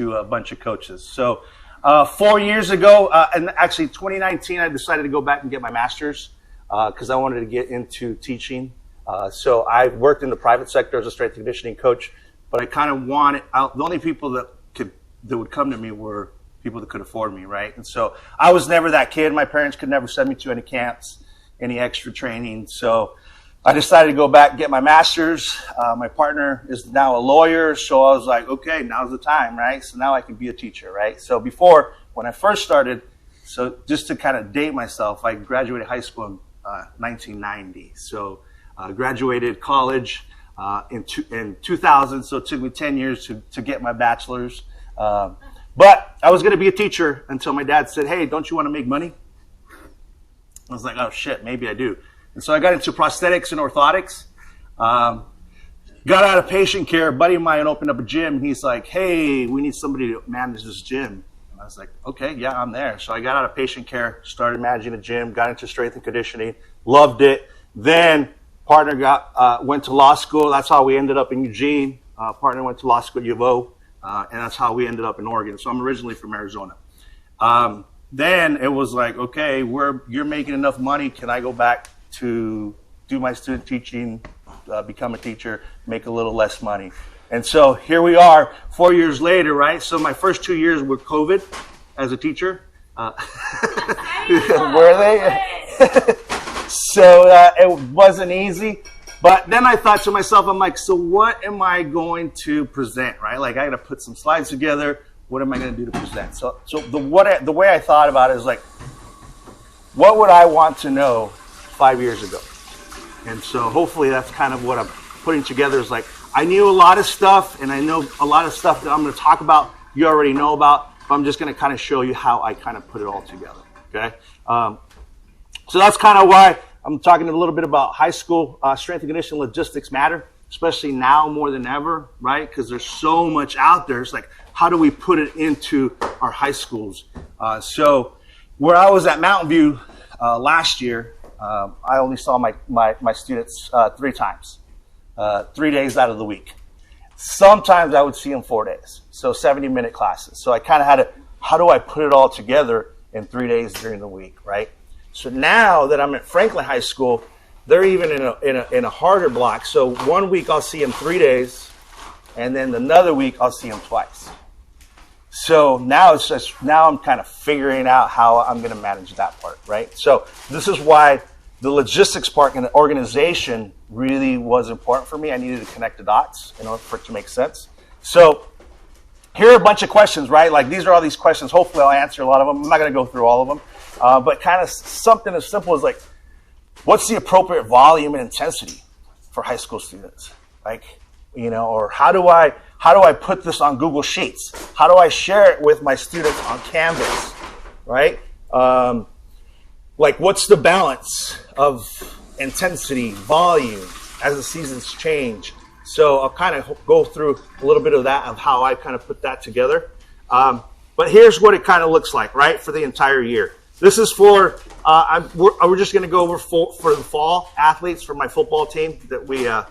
to a bunch of coaches. So 4 years ago, and actually 2019, I decided to go back and get my master's because I wanted to get into teaching. So I worked in the private sector as a strength and conditioning coach, but I kind of wanted, the only people that would come to me were people that could afford me, right? And so I was never that kid. My parents could never send me to any camps, any extra training. So I decided to go back and get my master's. My partner is now a lawyer, so I was like, okay, now's the time, right? So now I can be a teacher, right? So before, when I first started, so just to kind of date myself, I graduated high school in 1990. So I graduated college in 2000, so it took me 10 years to get my bachelor's. But I was going to be a teacher until my dad said, hey, don't you want to make money? I was like, oh, shit, maybe I do. And so I got into prosthetics and orthotics. Got out of patient care. A buddy of mine opened up a gym. He's like, hey, we need somebody to manage this gym. And I was like, okay, yeah, I'm there. So I got out of patient care, started managing a gym, got into strength and conditioning, loved it. Then partner went to law school. That's how we ended up in Eugene. Partner went to law school at U of O, and that's how we ended up in Oregon. So I'm originally from Arizona. Then it was like, okay, you're making enough money. Can I go back to do my student teaching, become a teacher, make a little less money? And so here we are 4 years later, right? So my first 2 years were COVID as a teacher. Were they? So it wasn't easy. But then I thought to myself, I'm like, so what am I going to present, right? Like I got to put some slides together. What am I going to do to present? So the way I thought about it is like, what would I want to know 5 years ago? And so hopefully that's kind of what I'm putting together is like, I knew a lot of stuff and I know a lot of stuff that I'm going to talk about, you already know about, but I'm just going to kind of show you how I kind of put it all together, okay? So that's kind of why I'm talking a little bit about high school strength and conditioning logistics matter, especially now more than ever, right? Because there's so much out there. It's like, how do we put it into our high schools? So where I was at Mountain View last year, I only saw my students 3 times, 3 days out of the week. Sometimes I would see them 4 days, so 70-minute classes. So I kind of had to, how do I put it all together in 3 days during the week, right? So now that I'm at Franklin High School, they're even in a harder block. So 1 week I'll see them 3 days, and then another week I'll see them twice. So now now I'm kind of figuring out how I'm going to manage that part, right? So this is why the logistics part in the organization really was important for me. I needed to connect the dots in order for it to make sense. So here are a bunch of questions, right? Like these are all these questions. Hopefully I'll answer a lot of them. I'm not going to go through all of them. But kind of something as simple as like, what's the appropriate volume and intensity for high school students? Like, you know, or how do I put this on Google Sheets? How do I share it with my students on Canvas, right? Like, what's the balance of intensity, volume as the seasons change? So I'll kind of go through a little bit of that, of how I kind of put that together. But here's what it kind of looks like, right, for the entire year. This is for, we're just going to go over for the fall athletes for my football team that we're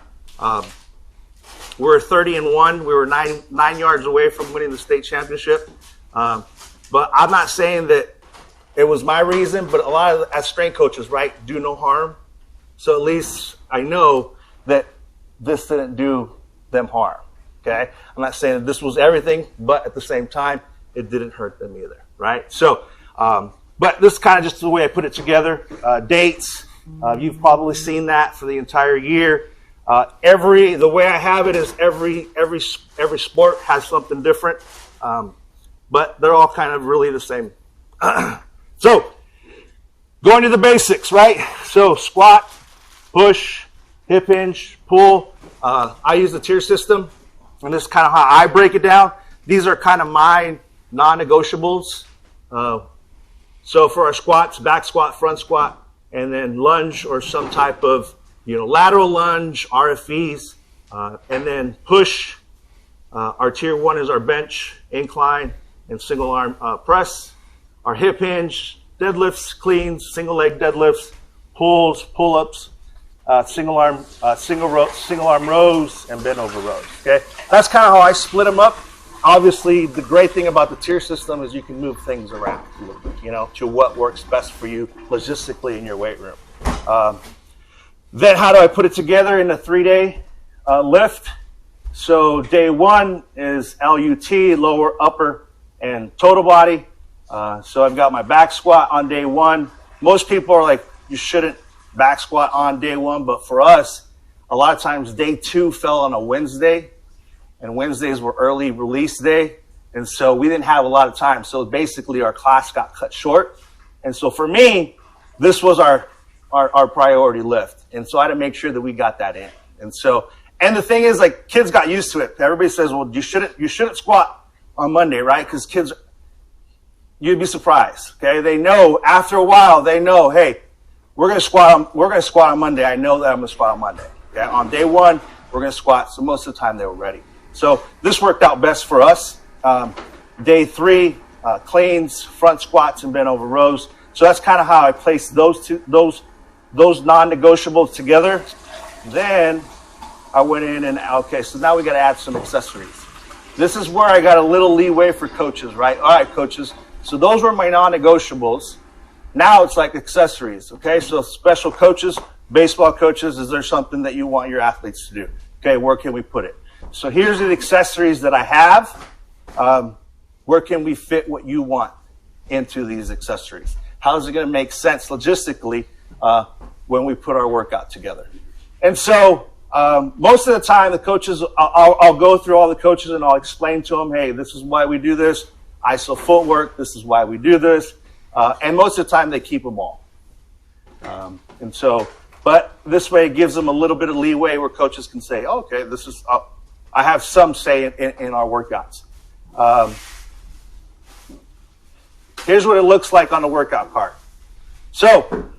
30-1. We were nine yards away from winning the state championship. But I'm not saying that it was my reason, but a lot of, as strength coaches, right, do no harm. So at least I know that this didn't do them harm, okay? I'm not saying that this was everything, but at the same time, it didn't hurt them either, right? So, but this is kind of just the way I put it together. Dates, you've probably seen that for the entire year. The way I have it is every sport has something different, but they're all kind of really the same. So, going to the basics, right? So, squat, push, hip hinge, pull. I use the tier system, and this is kind of how I break it down. These are kind of my non-negotiables. So for our squats, back squat, front squat, and then lunge or some type of, lateral lunge, RFEs, and then push. Our tier 1 is our bench, incline, and single arm press. Our hip hinge, deadlifts, cleans, single leg deadlifts, pulls, pull-ups, single arm rows, and bent over rows. Okay, that's kind of how I split them up. obviously, the great thing about the tier system is you can move things around, to what works best for you logistically in your weight room. Then how do I put it together in a 3-day lift? So day 1 is LUT, lower, upper, and total body. So I've got my back squat on day 1. Most people are like, you shouldn't back squat on day 1, but for us, a lot of times day 2 fell on a Wednesday, and Wednesdays were early release day, and so we didn't have a lot of time. So basically our class got cut short. And so for me, this was our priority lift. And so I had to make sure that we got that in. And the thing is, like, kids got used to it. Everybody says, well, you shouldn't squat on Monday, right? Because kids, you'd be surprised. Okay. They know after a while, hey, we're going to squat on Monday. I know that I'm going to squat on Monday. Okay? On day 1, we're going to squat. So most of the time they were ready. So this worked out best for us. Day 3, cleans, front squats, and bent over rows. So that's kind of how I placed those non-negotiables together. Then I went in and, okay, so now we got to add some accessories. This is where I got a little leeway for coaches, right? All right, coaches. So those were my non-negotiables. Now it's like accessories, okay? So special coaches, baseball coaches, is there something that you want your athletes to do? Okay, where can we put it? So here's the accessories that I have. Where can we fit what you want into these accessories? How is it going to make sense logistically when we put our workout together? And so most of the time, the coaches, I'll go through all the coaches and I'll explain to them, hey, this is why we do this. ISO footwork, this is why we do this. And most of the time, they keep them all. But this way it gives them a little bit of leeway where coaches can say, oh, okay, this is, I have some say in our workouts. Here's what it looks like on the workout card. So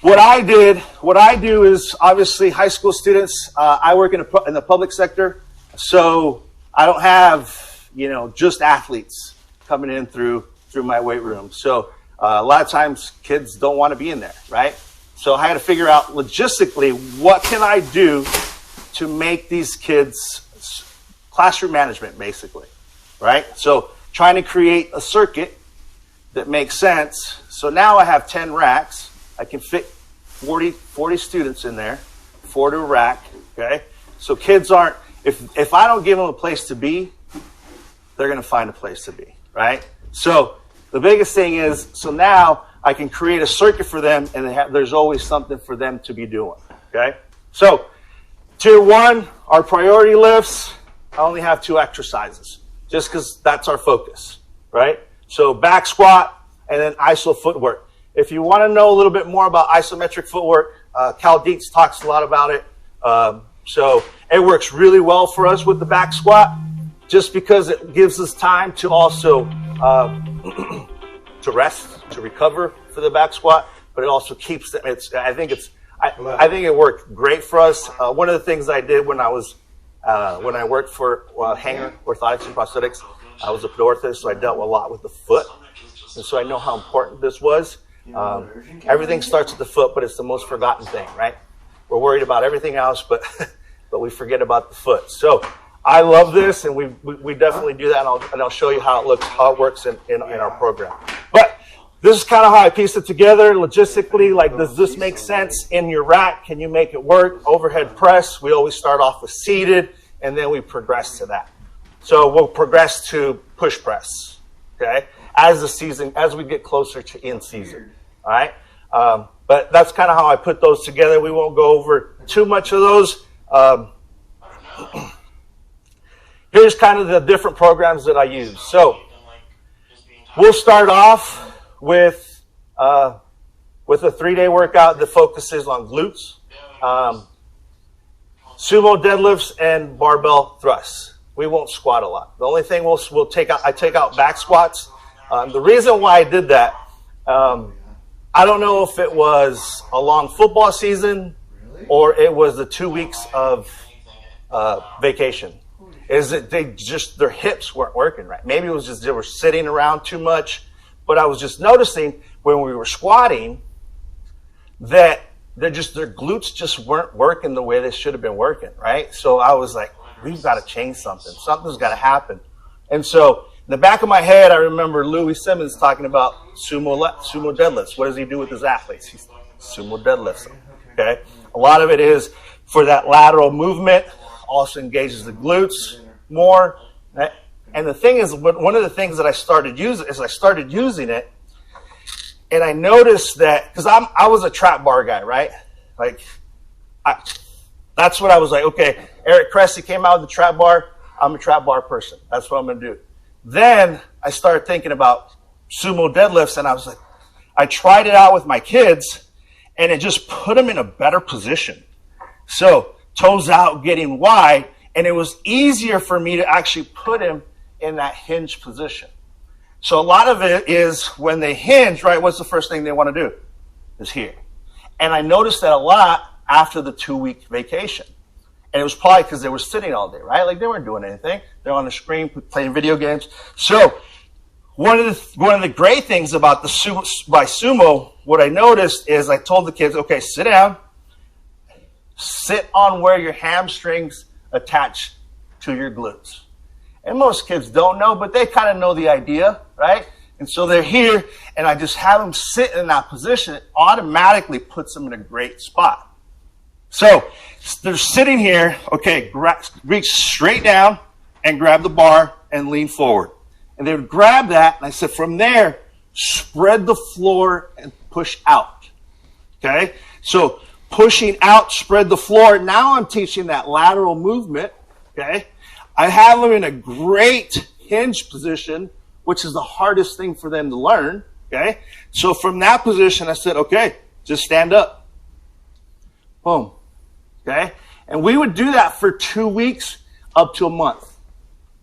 what I do is obviously high school students, I work in the public sector. So I don't have, just athletes coming in through my weight room. So a lot of times kids don't want to be in there, right? So I had to figure out logistically, what can I do to make these kids classroom management, basically, right? So trying to create a circuit that makes sense. So now I have 10 racks. I can fit 40 students in there, 4 to a rack, okay? So kids aren't, if I don't give them a place to be, they're going to find a place to be, right? So the biggest thing is, so now I can create a circuit for them, and there's always something for them to be doing, okay? So tier 1, our priority lifts, I only have 2 exercises, just because that's our focus, right? So back squat and then iso footwork. If you want to know a little bit more about isometric footwork, Cal Dietz talks a lot about it. So it works really well for us with the back squat, just because it gives us time to also to rest, to recover for the back squat, but it also keeps them. I think it worked great for us. One of the things I did when I worked for Hanger Orthotics and Prosthetics, I was a orthotist, so I dealt a lot with the foot, and so I know how important this was. Everything starts at the foot, but it's the most forgotten thing, right? We're worried about everything else, but we forget about the foot. So I love this, and we definitely do that, and I'll show you how it works in our program. But this is kind of how I pieced it together logistically. Like, does this make sense in your rack? Can you make it work? Overhead press, we always start off with seated, and then we progress to that. So we'll progress to push press, okay, as we get closer to in season, all right? But that's kind of how I put those together. We won't go over too much of those. Here's kind of the different programs that I use. So we'll start off with a 3-day workout that focuses on glutes, sumo deadlifts, and barbell thrusts. We won't squat a lot. The only thing I take out back squats. The reason why I did that, I don't know if it was a long football season or it was the 2 weeks of vacation. Is that their hips weren't working right. Maybe it was just they were sitting around too much. But I was just noticing when we were squatting that their glutes just weren't working the way they should have been working, right? So I was like, we've got to change something. Something's got to happen. And so in the back of my head, I remember Louis Simmons talking about sumo deadlifts. What does he do with his athletes? He sumo deadlifts them. Okay? A lot of it is for that lateral movement, also engages the glutes more. And the thing is, one of the things that I started using it, and I noticed that, because I was a trap bar guy, right? Like, that's what I was like, okay, Eric Cressy came out with the trap bar. I'm a trap bar person. That's what I'm going to do. Then I started thinking about sumo deadlifts, and I was like, I tried it out with my kids, and it just put them in a better position. So toes out, getting wide, and it was easier for me to actually put him in that hinge position. So a lot of it is when they hinge, right, what's the first thing they want to do? Is here. And I noticed that a lot after the 2-week vacation. And it was probably because they were sitting all day, right? Like they weren't doing anything. They're on the screen playing video games. So one of the great things about the sumo, what I noticed is I told the kids, okay, sit down. Sit on where your hamstrings attach to your glutes. And most kids don't know, but they kind of know the idea, right? And so they're here, and I just have them sit in that position. It automatically puts them in a great spot. So they're sitting here, okay, reach straight down and grab the bar and lean forward. And they would grab that, and I said, from there, spread the floor and push out. Okay? So pushing out, spread the floor. Now I'm teaching that lateral movement. Okay? I have them in a great hinge position, which is the hardest thing for them to learn. Okay? So from that position, I said, okay, just stand up. Boom. Okay? And we would do that for 2 weeks up to a month.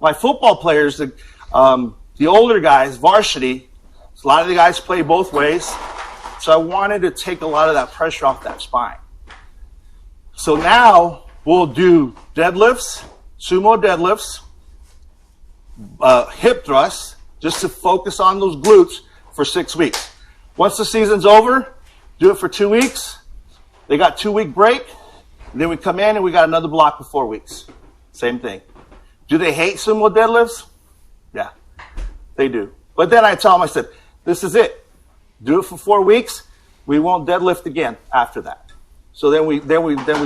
My football players, the older guys, varsity, a lot of the guys play both ways. So I wanted to take a lot of that pressure off that spine. So now we'll do deadlifts, sumo deadlifts, hip thrusts, just to focus on those glutes for 6 weeks. Once the season's over, do it for 2 weeks. They got 2-week break. Then we come in and we got another block for 4 weeks. Same thing. Do they hate sumo deadlifts? Yeah, they do. But then I tell them, I said, this is it. Do it for 4 weeks. We won't deadlift again after that. So then we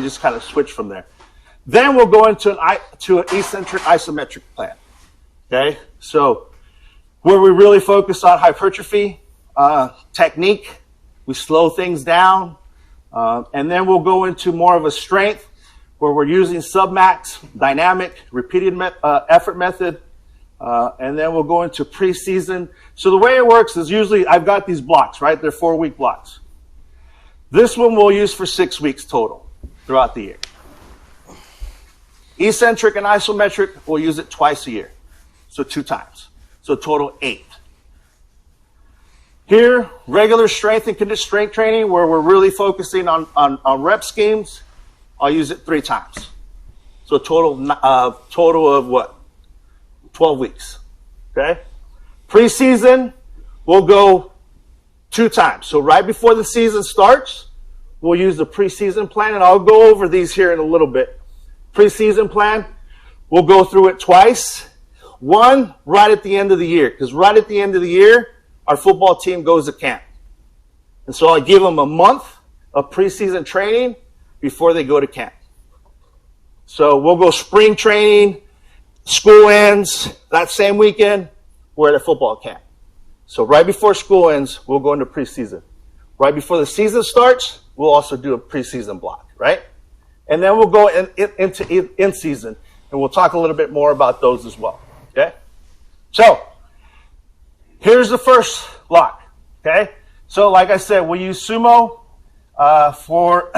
just kind of switch from there. Then we'll go into an eccentric isometric plan. Okay, so where we really focus on hypertrophy, technique, we slow things down, and then we'll go into more of a strength where we're using submax, dynamic, repeated effort method, and then we'll go into preseason. So the way it works is usually I've got these blocks, right? They're 4-week blocks. This one we'll use for 6 weeks total throughout the year. Eccentric and isometric, we'll use it twice a year. So 2 times. So total 8. Here, regular strength and condition strength training, where we're really focusing on rep schemes, I'll use it 3 times. So total of what? 12 weeks. Okay? Preseason, we'll go 2 times. So right before the season starts, we'll use the preseason plan, and I'll go over these here in a little bit. Preseason plan, we'll go through it twice. One right at the end of the year, because right at the end of the year, our football team goes to camp. And so I give them a month of preseason training before they go to camp. So we'll go spring training, school ends, that same weekend, we're at a football camp. So right before school ends, we'll go into preseason. Right before the season starts, we'll also do a preseason block, right? And then we'll go into in-season, and we'll talk a little bit more about those as well, okay? So here's the first block, okay? So like I said, we'll use sumo for,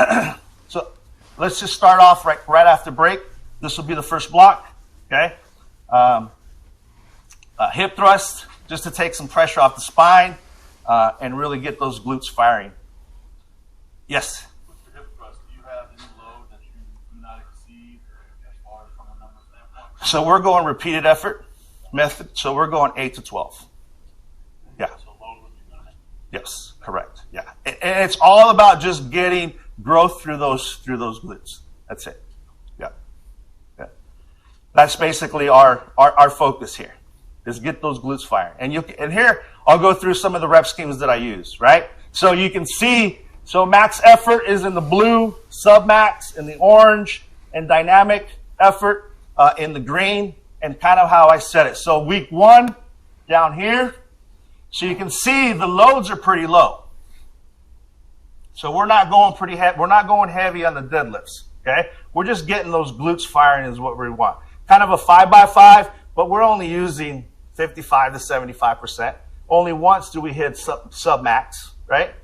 so let's just start off right after break. This will be the first block, okay? Hip thrust, just to take some pressure off the spine and really get those glutes firing. Yes? With your hip thrust, do you have any load that you do not exceed as far as from a number standpoint? So we're going repeated effort method. So we're going 8 to 12. Yeah. So load would be good. Yes, correct. Yeah. And it's all about just getting growth through those glutes. That's it. Yeah. Yeah. That's basically our focus here. is get those glutes firing. And here, I'll go through some of the rep schemes that I use, right? So you can see, so max effort is in the blue, sub-max in the orange, and dynamic effort in the green, and kind of how I set it. So week 1, down here, so you can see the loads are pretty low. So we're not going we're not going heavy on the deadlifts, okay? We're just getting those glutes firing is what we want. Kind of a 5x5, but we're only using 55 to 75%. Only once do we hit sub-max, right?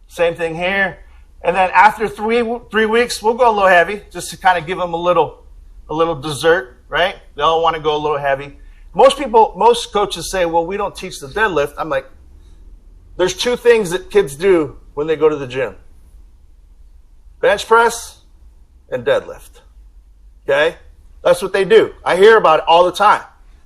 Same thing here. And then after three weeks, we'll go a little heavy, just to kind of give them a little dessert, right? They all want to go a little heavy. Most coaches say, well, we don't teach the deadlift. I'm like, there's 2 things that kids do when they go to the gym. Bench press and deadlift. Okay? That's what they do. I hear about it all the time.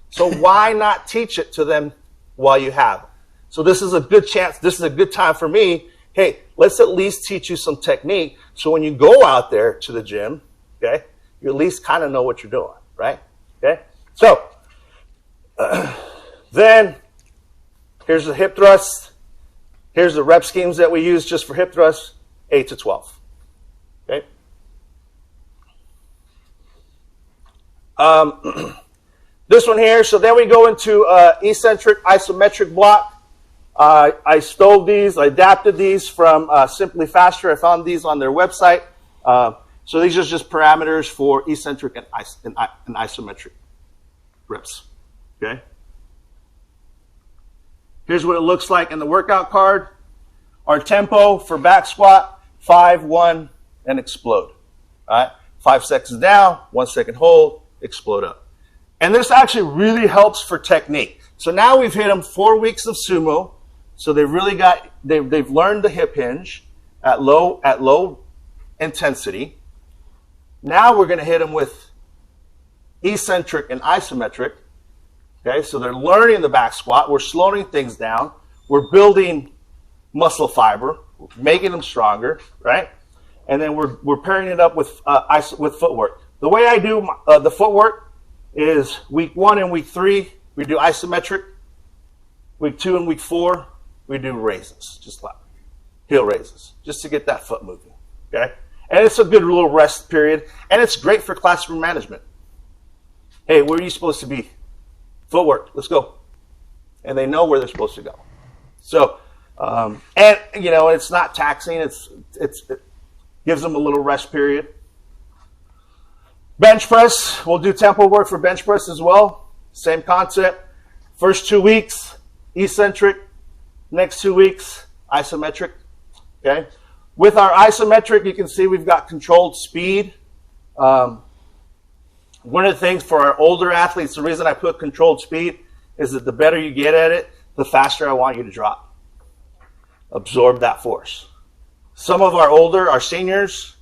So why not teach it to them while you have it? So this is a good chance. This is a good time for me. Hey, let's at least teach you some technique so when you go out there to the gym, okay, you at least kind of know what you're doing, right? Okay? So, then here's the hip thrust. Here's the rep schemes that we use just for hip thrust, 8 to 12. Okay? This one here, so then we go into eccentric isometric block. I stole these, I adapted these from Simply Faster. I found these on their website. So these are just parameters for eccentric and isometric reps. Okay? Here's what it looks like in the workout card. Our tempo for back squat, 5, 1, and explode. All right? 5 seconds down, 1 second hold, explode up. And this actually really helps for technique. So now we've hit them 4 weeks of sumo. So they've really they've learned the hip hinge at low intensity. Now we're going to hit them with eccentric and isometric. Okay, so they're learning the back squat. We're slowing things down. We're building muscle fiber, making them stronger, right? And then we're pairing it up with footwork. The way I do the footwork is week 1 and week 3, we do isometric. Week 2 and week 4, we do raises, just like heel raises, just to get that foot moving, okay? And it's a good little rest period, and it's great for classroom management. Hey, where are you supposed to be? Footwork, let's go. And they know where they're supposed to go. So, and you know, it's not taxing. It gives them a little rest period. Bench press, we'll do tempo work for bench press as well. Same concept. First 2 weeks, eccentric. Next 2 weeks, isometric. Okay. With our isometric, you can see we've got controlled speed. One of the things for our older athletes, the reason I put controlled speed is that the better you get at it, the faster I want you to drop. Absorb that force. Some of our seniors,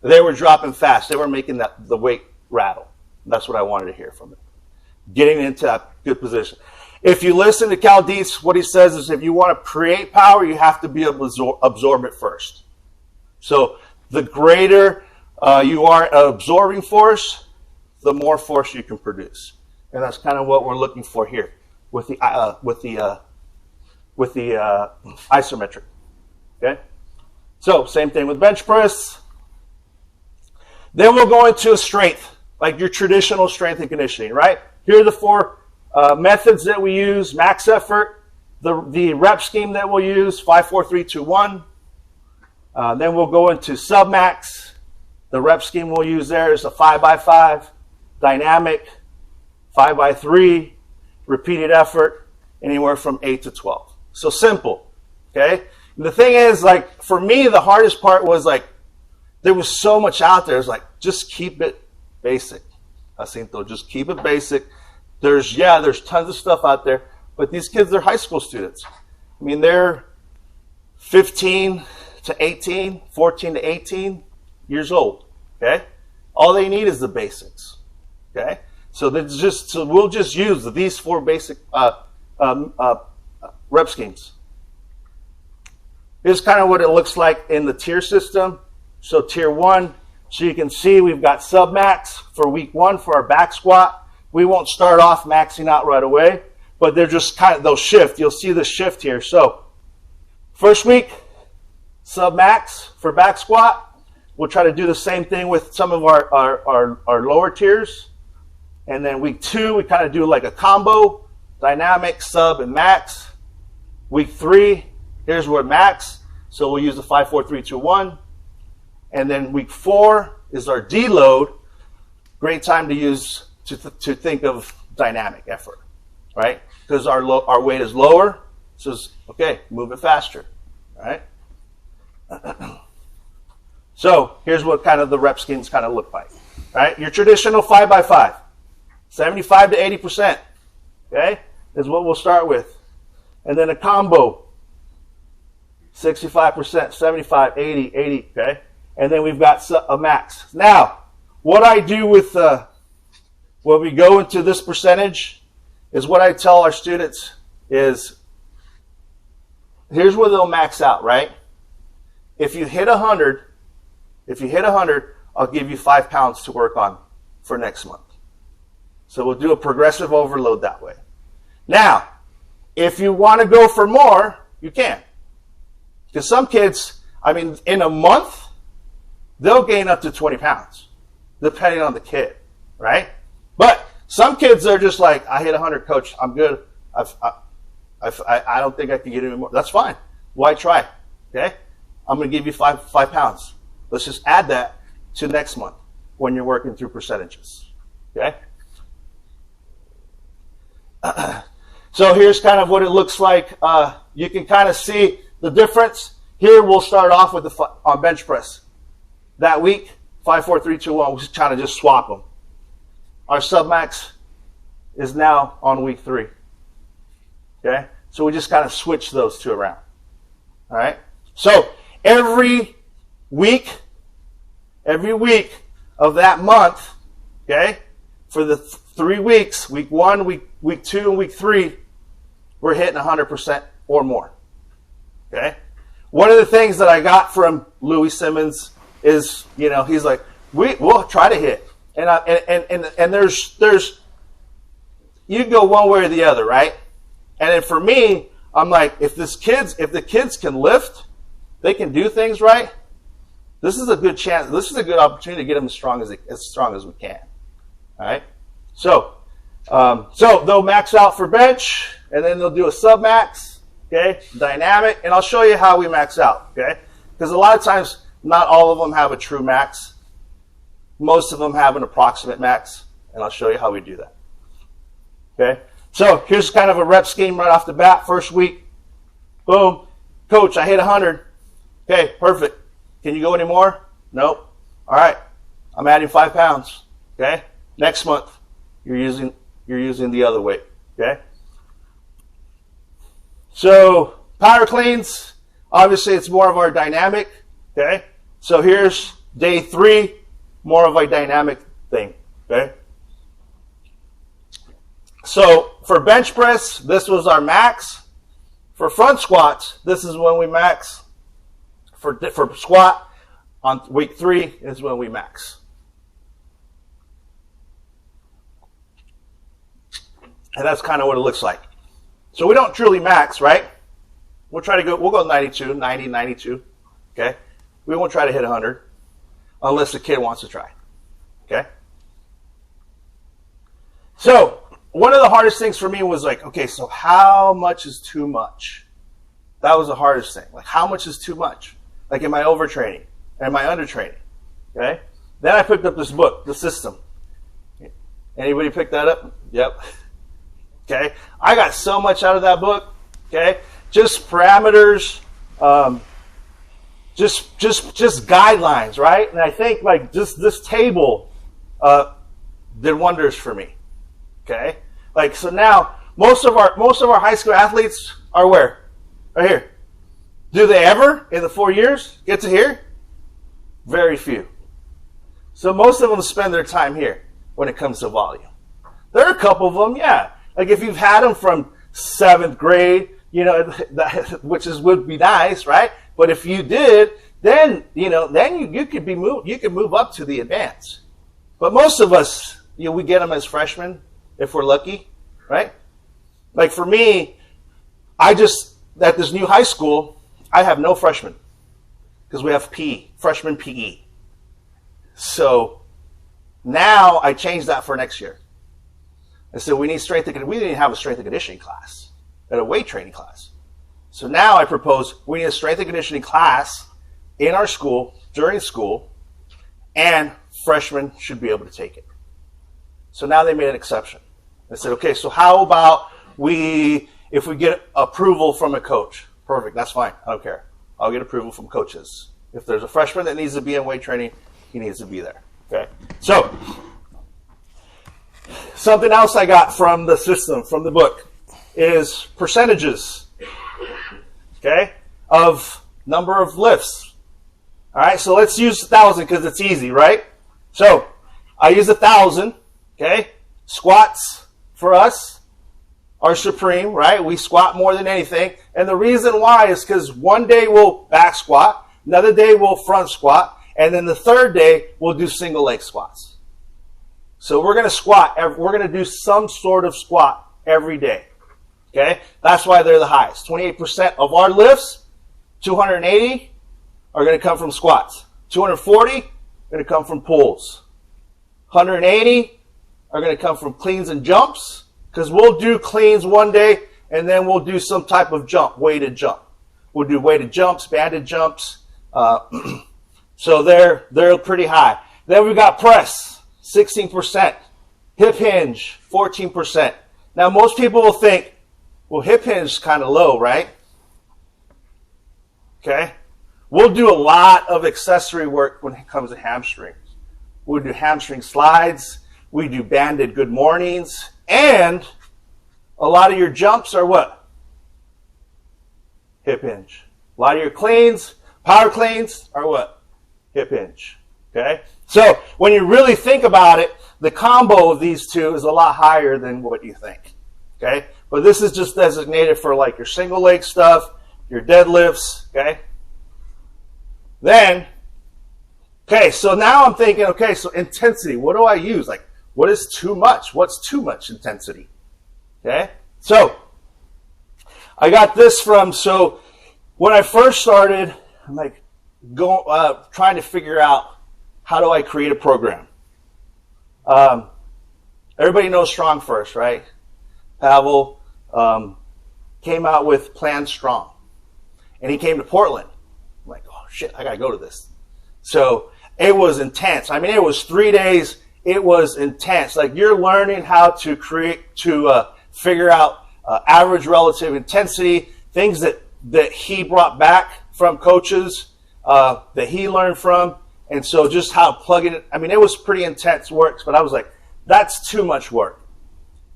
they were dropping fast. They were making the weight rattle. That's what I wanted to hear from it. Getting into that good position. If you listen to Cal Dietz, what he says is if you want to create power, you have to be able to absorb it first. So the greater you are absorbing force, the more force you can produce. And that's kind of what we're looking for here with the isometric. Okay? So same thing with bench press. Then we'll go into strength, like your traditional strength and conditioning, right? Here are the 4 methods that we use: max effort, the rep scheme that we'll use, 5, 4, 3, 2, 1. Then we'll go into submax. The rep scheme we'll use there is a 5x5, dynamic, 5x3, repeated effort, anywhere from 8 to 12. So simple, okay? And the thing is, like, for me, the hardest part was, like, there was so much out there. It's like, just keep it basic. Jacinto, just keep it basic. There's tons of stuff out there, but these kids, they're high school students. I mean, they're 15 to 18, 14 to 18 years old, okay? All they need is the basics, okay? So we'll just use these 4 basic rep schemes. Here's kind of what it looks like in the tier system. So tier 1, so you can see we've got submax for week 1 for our back squat. we won't start off maxing out right away, but they're just they'll shift. You'll see the shift here. So first week, sub max for back squat. We'll try to do the same thing with some of our lower tiers. And then week 2, we kind of do like a combo, dynamic, sub, and max. Week 3, here's where max. So we'll use the 5, 4, 3, 2, 1. And then week 4 is our deload. Great time to use to think of dynamic effort, right? Because our weight is lower. So it's, okay, move it faster, right? So here's what kind of the rep schemes kind of look like, right? Your traditional 5x5, 75 to 80%, okay, is what we'll start with. And then a combo, 65%, 75, 80, 80, okay? And then we've got a max. Now, what I do with, when we go into this percentage is what I tell our students is, here's where they'll max out, right? If you hit 100, I'll give you 5 pounds to work on for next month. So we'll do a progressive overload that way. Now, if you want to go for more, you can. Because some kids, I mean, in a month, they'll gain up to 20 pounds, depending on the kid, right? But some kids are just like, I hit 100, coach, I'm good. I don't think I can get any more. That's fine. Why try? Okay? I'm going to give you 5 pounds. Let's just add that to next month when you're working through percentages. Okay? So here's kind of what it looks like. You can kind of see the difference. Here we'll start off with on bench press. That week, 5, 4, 3, 2, 1, we're just trying to just swap them. Our submax is now on week 3. Okay? So we just kind of switch those two around. All right? So every week of that month, okay, for the 3 weeks, week 1, week 2, and week 3, we're hitting 100% or more. Okay? One of the things that I got from Louis Simmons is, you know, he's like, we'll try to hit. And there's you can go one way or the other, right? And then for me, I'm like, if the kids can lift, they can do things right, this is a good chance. This is a good opportunity to get them as strong as we can. All right. So they'll max out for bench, and then they'll do a sub max. Okay, dynamic, and I'll show you how we max out. Okay, because a lot of times not all of them have a true max. Most of them have an approximate max, and I'll show you how we do that. Okay, so here's kind of a rep scheme right off the bat. First week, boom, coach, I hit 100. Okay, perfect. Can you go any more? Nope. All right, I'm adding 5 pounds. Okay, next month you're using the other weight. Okay. So power cleans, obviously it's more of our dynamic. Okay, so here's day 3, more of a dynamic thing. Okay. So for bench press, this was our max. For front squats, this is when we max. For squat, on week 3 is when we max. And that's kind of what it looks like. So we don't truly max, right? We'll go 92, 90, 92. Okay? We won't try to hit 100 unless the kid wants to try. Okay? So one of the hardest things for me was like, okay, so how much is too much? That was the hardest thing. Like, how much is too much? Like, am I overtraining? Am I undertraining? Okay? Then I picked up this book, The System. Anybody pick that up? Yep. Okay? I got so much out of that book. Okay? Just parameters, just guidelines, right? And I think like just this table did wonders for me. Okay? Like, so now most of our high school athletes are where? Right here. Do they ever, in the 4 years, get to here? Very few. So most of them spend their time here when it comes to volume. There are a couple of them, yeah. Like if you've had them from 7th grade, you know, would be nice, right? But if you did, then you could move up to the advanced. But most of us, we get them as freshmen, if we're lucky, right? Like for me, at this new high school, I have no freshmen because we have PE, freshman PE. So now I changed that for next year. I said we need we didn't have a strength and conditioning class, a weight training class. So now I propose we need a strength and conditioning class in our school, during school, and freshmen should be able to take it. So now they made an exception. I said, okay, so how about if we get approval from a coach? Perfect, that's fine, I don't care. I'll get approval from coaches. If there's a freshman that needs to be in weight training, he needs to be there, okay? So, something else I got from the system, from the book, is percentages, okay, of number of lifts. All right, so let's use 1,000 because it's easy, right? So I use 1,000, okay? Squats for us are supreme, right? We squat more than anything. And the reason why is because one day we'll back squat, another day we'll front squat, and then the third day we'll do single leg squats. So we're going to squat. We're going to do some sort of squat every day. Okay? That's why they're the highest. 28% of our lifts, 280, are going to come from squats. 240 are going to come from pulls. 180 are going to come from cleans and jumps, because we'll do cleans one day and then we'll do some type of jump, weighted jump. We'll do weighted jumps, banded jumps. So they're pretty high. Then we've got press, 16%. Hip hinge, 14%. Now most people will think, well, hip hinge is kind of low, right? Okay. We'll do a lot of accessory work when it comes to hamstrings. We'll do hamstring slides. We do banded good mornings. And a lot of your jumps are what? Hip hinge. A lot of your cleans, power cleans, are what? Hip hinge. Okay? So when you really think about it, the combo of these two is a lot higher than what you think. Okay? But this is just designated for like your single leg stuff, your deadlifts. Okay? Then, okay, so now I'm thinking, okay, so intensity, what do I use? Like, what is too much? What's too much intensity? Okay? So, I got this so when I first started, I'm like, trying to figure out how do I create a program. Everybody knows Strong First, right? Pavel came out with Plan Strong. And he came to Portland. I'm like, oh shit, I gotta go to this. So it was intense. I mean, it was 3 days. It was intense. Like you're learning how to figure out average relative intensity, things that he brought back from coaches that he learned from. And so just how plugging it, I mean, it was pretty intense work, but I was like, that's too much work.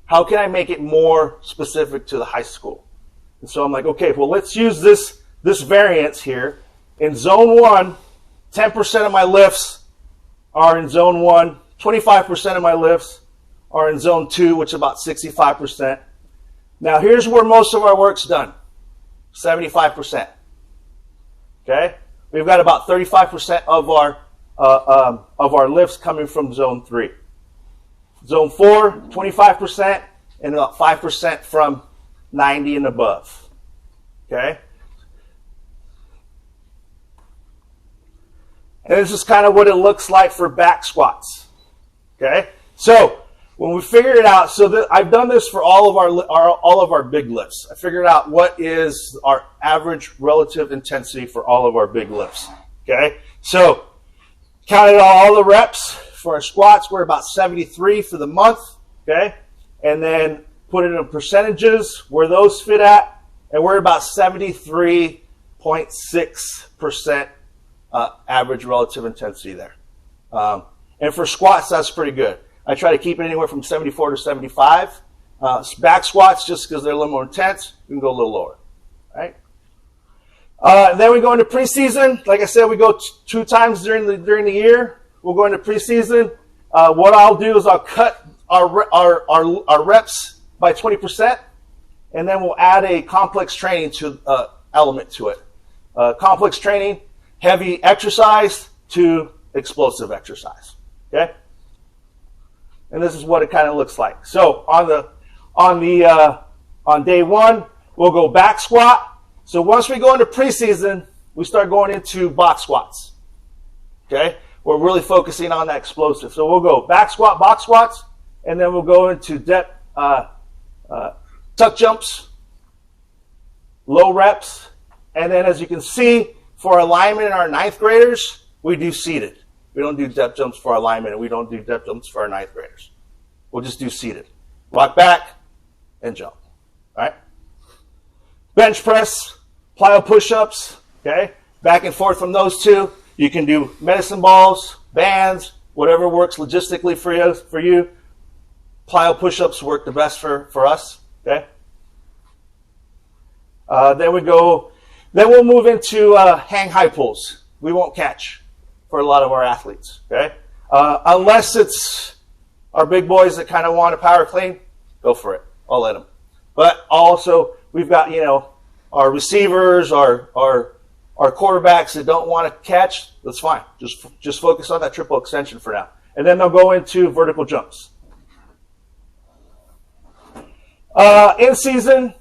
How can I make it more specific to the high school? And so I'm like, okay, well, let's use this variance here. In zone 1, 10% of my lifts are in zone 1. 25% of my lifts are in zone 2, which is about 65%. Now, here's where most of our work's done. 75%. Okay? We've got about 35% of our lifts coming from zone 3. Zone 4, 25%, and about 5% from 90 and above. Okay? And this is kind of what it looks like for back squats. Okay? So, when we figured it out, I've done this for all of our big lifts. I figured out what is our average relative intensity for all of our big lifts. Okay? So, counted all the reps for our squats. We're about 73 for the month. Okay? And then put it in percentages where those fit at. And we're about 73.6% average relative intensity there. And for squats, that's pretty good. I try to keep it anywhere from 74 to 75. Back squats, just because they're a little more intense, you can go a little lower. Right? Then we go into preseason. Like I said, we go 2 times during the year. We'll go into preseason. What I'll do is I'll cut our reps by 20%, and then we'll add a complex training element to it. Complex training, heavy exercise to explosive exercise. Okay? And this is what it kind of looks like. So on day one, we'll go back squat. So once we go into preseason, we start going into box squats. Okay? We're really focusing on that explosive. So we'll go back squat, box squats, and then we'll go into depth tuck jumps, low reps, and then as you can see, for alignment in our ninth graders, we do seated. We don't do depth jumps for alignment, and we don't do depth jumps for our ninth graders. We'll just do seated. Rock back and jump. All right? Bench press, plyo push-ups, okay? Back and forth from those two. You can do medicine balls, bands, whatever works logistically for you. Plyo push-ups work the best for us, okay? Then we'll move into hang high pulls. We won't catch for a lot of our athletes, okay? Unless it's our big boys that kind of want a power clean, go for it. I'll let them. But also, we've got, our receivers, our quarterbacks that don't want to catch, that's fine. Just focus on that triple extension for now. And then they'll go into vertical jumps. In season,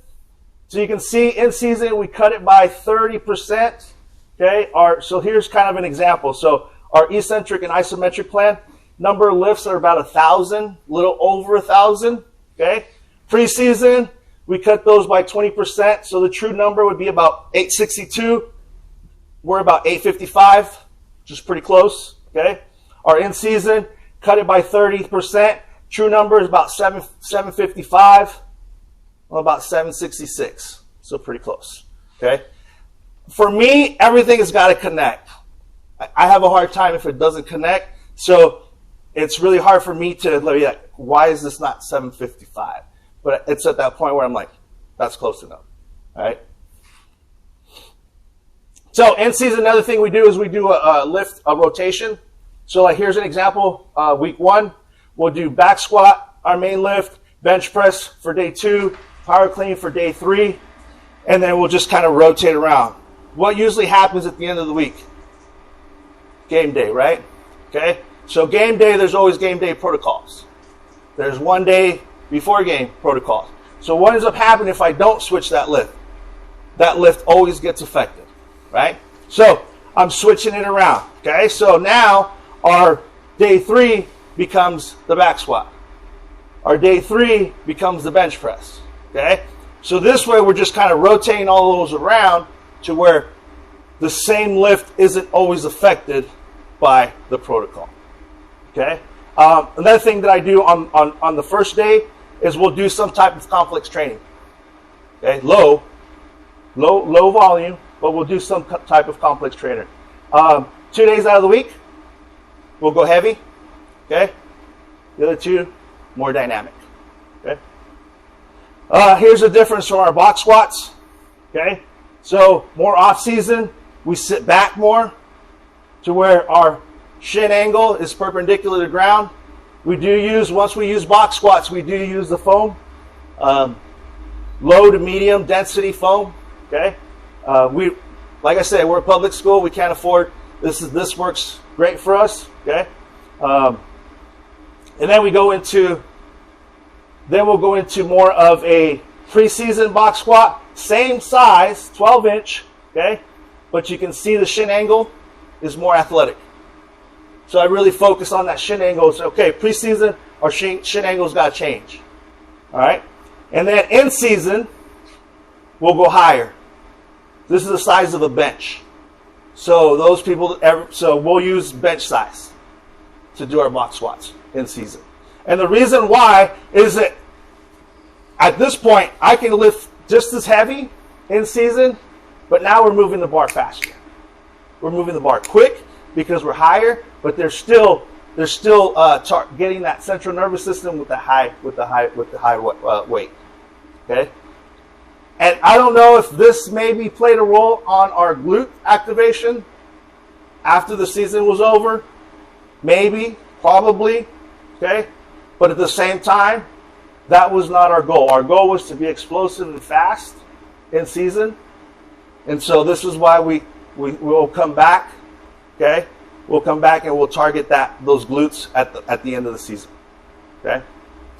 so you can see in season we cut it by 30%. Okay, so here's kind of an example. So our eccentric and isometric plan, number of lifts are about 1,000, a little over 1,000. Okay, preseason we cut those by 20%. So the true number would be about 862. We're about 855, which is pretty close. Okay, our in season cut it by 30%. True number is about 755. About 766, so pretty close. Okay, for me, everything has got to connect. I have a hard time if it doesn't connect, so it's really hard for me to like, why is this not 755? But it's at that point where I'm like, that's close enough. All right. So in season, another thing we do is we do a rotation. So like here's an example. Week 1, we'll do back squat, our main lift, bench press for day 2. Power clean for day 3, and then we'll just kind of rotate around. What usually happens at the end of the week? Game day, right? Okay? So game day, there's always game day protocols. There's 1 day before game protocols. So what ends up happening if I don't switch that lift? That lift always gets affected, right? So I'm switching it around, okay? So now our day 3 becomes the back squat. Our day 3 becomes the bench press. Okay, so this way we're just kind of rotating all those around to where the same lift isn't always affected by the protocol. Okay, another thing that I do on the first day is we'll do some type of complex training. Okay, low volume, but we'll do some type of complex training. 2 days out of the week, we'll go heavy. Okay, the other 2 more dynamic. Okay. Here's the difference from our box squats. Okay, so more off season, we sit back more to where our shin angle is perpendicular to the ground. We do use, once we use box squats, we do use the foam, low to medium density foam. Okay, like I said, we're a public school. We can't afford this. This works great for us. Okay, and then we'll go into more of a preseason box squat, same size, 12-inch, okay? But you can see the shin angle is more athletic. So I really focus on that shin angle. So, okay, preseason, our shin angle's got to change, all right? And then in season, we'll go higher. This is the size of a bench. So those people, so we'll use bench size to do our box squats in season. And the reason why is that at this point, I can lift just as heavy in season, but now we're moving the bar faster. We're moving the bar quick because we're higher, but they're still getting that central nervous system with the high weight. Okay, and I don't know if this maybe played a role on our glute activation after the season was over. Maybe, probably. Okay. But at the same time, that was not our goal. Our goal was to be explosive and fast in season. And so this is why we will come back. Okay? We'll come back and we'll target those glutes at the end of the season. Okay?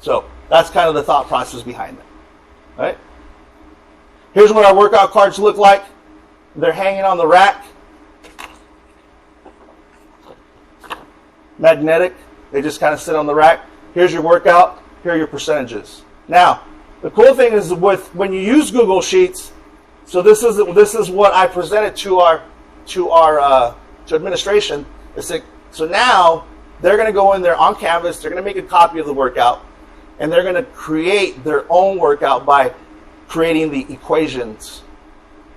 So that's kind of the thought process behind it. Right? Here's what our workout cards look like. They're hanging on the rack. Magnetic. They just kind of sit on the rack. Here's your workout. Here are your percentages. Now, the cool thing is with when you use Google Sheets, so this is what I presented to administration. So now they're going to go in there on Canvas. They're going to make a copy of the workout, and they're going to create their own workout by creating the equations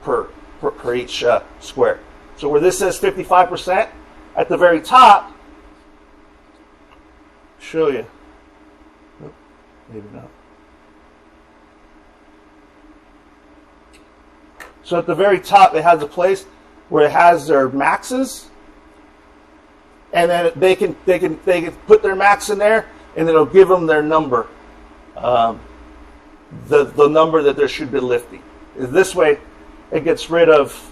per each square. So where this says 55%, at the very top, show you. Oh, maybe not. So at the very top, it has a place where it has their maxes, and then they can put their max in there, and it'll give them their number, the number that they should be lifting. This way, it gets rid of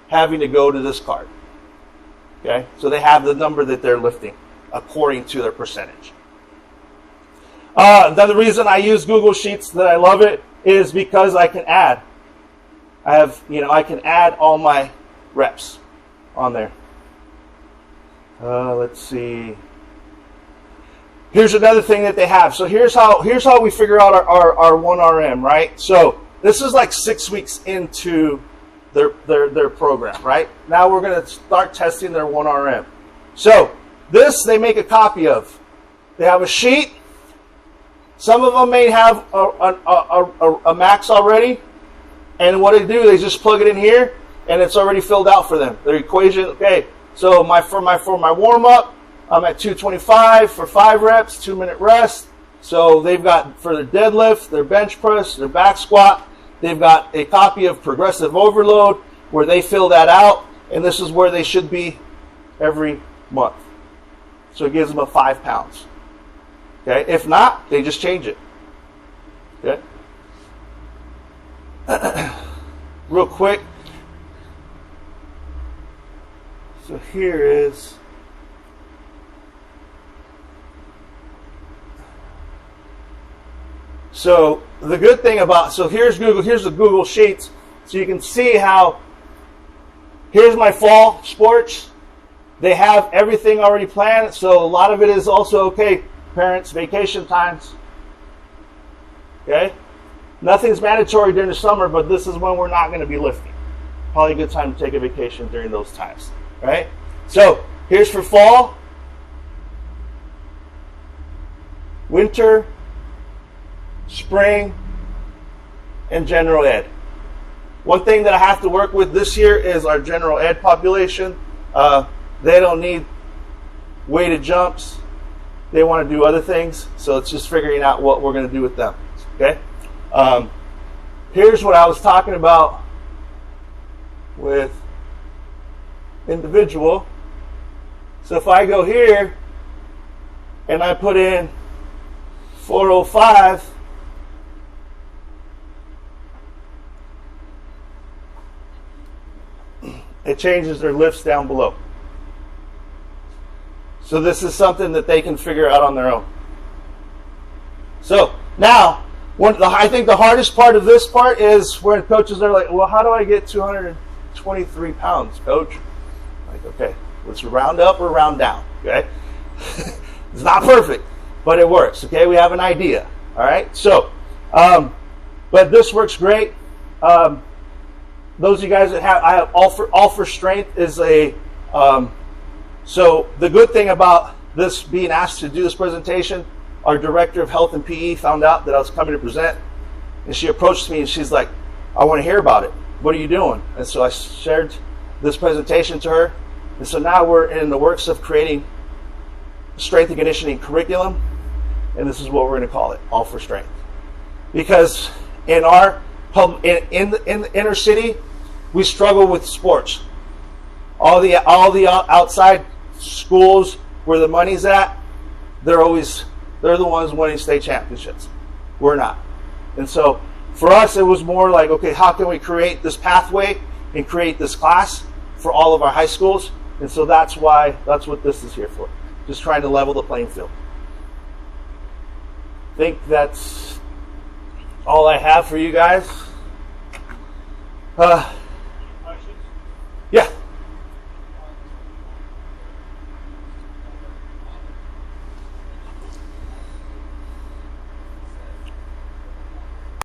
having to go to this card. Okay, so they have the number that they're lifting according to their percentage. Another reason I use Google Sheets that I love it is because I can add. I can add all my reps on there. Let's see. Here's another thing that they have. So here's how we figure out our 1RM, right? So this is like 6 weeks into their program, right? Now we're going to start testing their 1RM. So this they make a copy of. They have a sheet. Some of them may have a max already. And what they do, they just plug it in here, and it's already filled out for them. Their equation, okay, so for my warm-up, I'm at 225 for 5 reps, 2-minute rest. So they've got, for their deadlift, their bench press, their back squat, they've got a copy of Progressive Overload where they fill that out, and this is where they should be every month. So it gives them a 5 pounds. Okay, if not, they just change it. Okay. Real quick. So here is so the good thing about here's the Google Sheets. So you can see how here's my fall sports. They have everything already planned. So a lot of it is also parents, vacation times. Okay? Nothing's mandatory during the summer, but this is when we're not going to be lifting. Probably a good time to take a vacation during those times, right? So here's for fall, winter, spring, and general ed. One thing that I have to work with this year is our general ed population. They don't need weighted jumps. They want to do other things, so it's just figuring out what we're going to do with them, okay? Here's what I was talking about with individual. So if I go here and I put in 405, it changes their lifts down below. So this is something that they can figure out on their own. So now, I think the hardest part of this part is where coaches are like, well, how do I get 223 pounds, coach? Like, okay, let's round up or round down, okay? It's not perfect, but it works, okay? We have an idea, all right? So, but this works great. Those of you guys that I have All for Strength is a, so the good thing about this being asked to do this presentation, our director of health and PE found out that I was coming to present, and she approached me and she's like, I want to hear about it. What are you doing? And so I shared this presentation to her. And so now we're in the works of creating a strength and conditioning curriculum, and this is what we're going to call it, All for Strength. Because in our in the inner city, we struggle with sports. All the outside schools where the money's at, they're the ones winning state championships. We're not. And so for us, it was more like, okay, how can we create this pathway and create this class for all of our high schools? And so that's what this is here for. Just trying to level the playing field. think that's all I have for you guys.